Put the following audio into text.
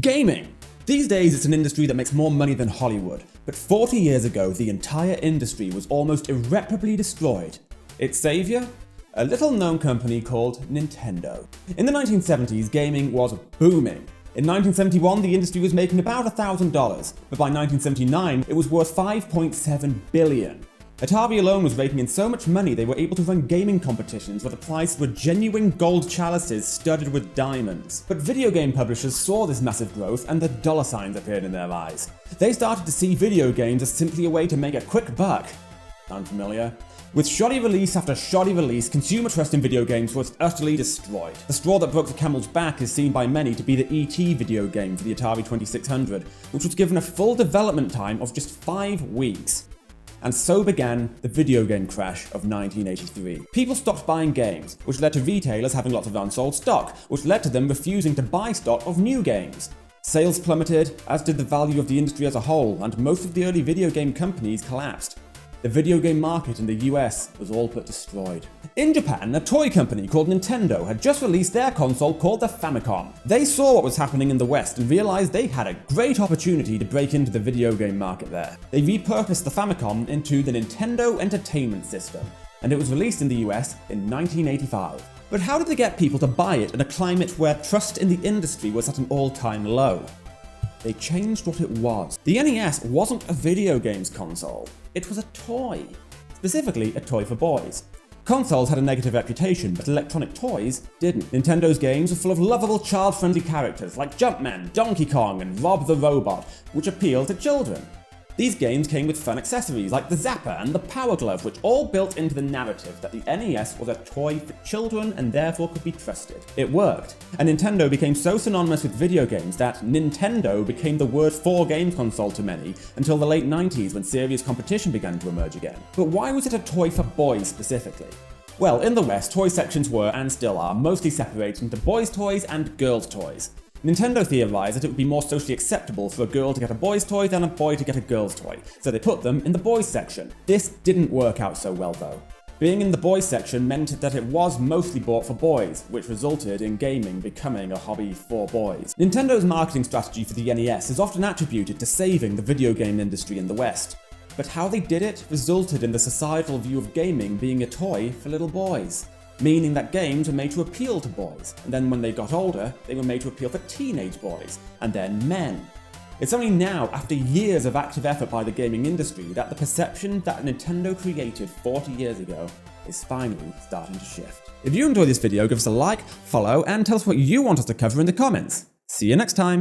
Gaming! These days it's an industry that makes more money than Hollywood, but 40 years ago the entire industry was almost irreparably destroyed. Its savior? A little known company called Nintendo. In the 1970s, gaming was booming. In 1971, the industry was making about $1,000, but by 1979, it was worth $5.7 billion. Atari alone was raking in so much money they were able to run gaming competitions where the prizes were genuine gold chalices studded with diamonds. But video game publishers saw this massive growth and the dollar signs appeared in their eyes. They started to see video games as simply a way to make a quick buck. Sound familiar? With shoddy release after shoddy release, consumer trust in video games was utterly destroyed. The straw that broke the camel's back is seen by many to be the E.T. video game for the Atari 2600, which was given a full development time of just 5 weeks. And so began the video game crash of 1983. People stopped buying games, which led to retailers having lots of unsold stock, which led to them refusing to buy stock of new games. Sales plummeted, as did the value of the industry as a whole, and most of the early video game companies collapsed. The video game market in the US was all but destroyed. In Japan, a toy company called Nintendo had just released their console called the Famicom. They saw what was happening in the West and realized they had a great opportunity to break into the video game market there. They repurposed the Famicom into the Nintendo Entertainment System, and it was released in the US in 1985. But how did they get people to buy it in a climate where trust in the industry was at an all-time low? They changed what it was. The NES wasn't a video games console. It was a toy. Specifically, a toy for boys. Consoles had a negative reputation, but electronic toys didn't. Nintendo's games were full of lovable child-friendly characters like Jumpman, Donkey Kong, and Rob the Robot, which appealed to children. These games came with fun accessories like the Zapper and the Power Glove, which all built into the narrative that the NES was a toy for children and therefore could be trusted. It worked, and Nintendo became so synonymous with video games that Nintendo became the word for game console to many until the late 90s when serious competition began to emerge again. But why was it a toy for boys specifically? Well, in the West, toy sections were, and still are, mostly separated into boys' toys and girls' toys. Nintendo theorized that it would be more socially acceptable for a girl to get a boy's toy than a boy to get a girl's toy, so they put them in the boys section. This didn't work out so well though. Being in the boys section meant that it was mostly bought for boys, which resulted in gaming becoming a hobby for boys. Nintendo's marketing strategy for the NES is often attributed to saving the video game industry in the West. But how they did it resulted in the societal view of gaming being a toy for little boys. Meaning that games were made to appeal to boys, and then when they got older, they were made to appeal for teenage boys, and then men. It's only now, after years of active effort by the gaming industry, that the perception that Nintendo created 40 years ago is finally starting to shift. If you enjoyed this video, give us a like, follow, and tell us what you want us to cover in the comments. See you next time!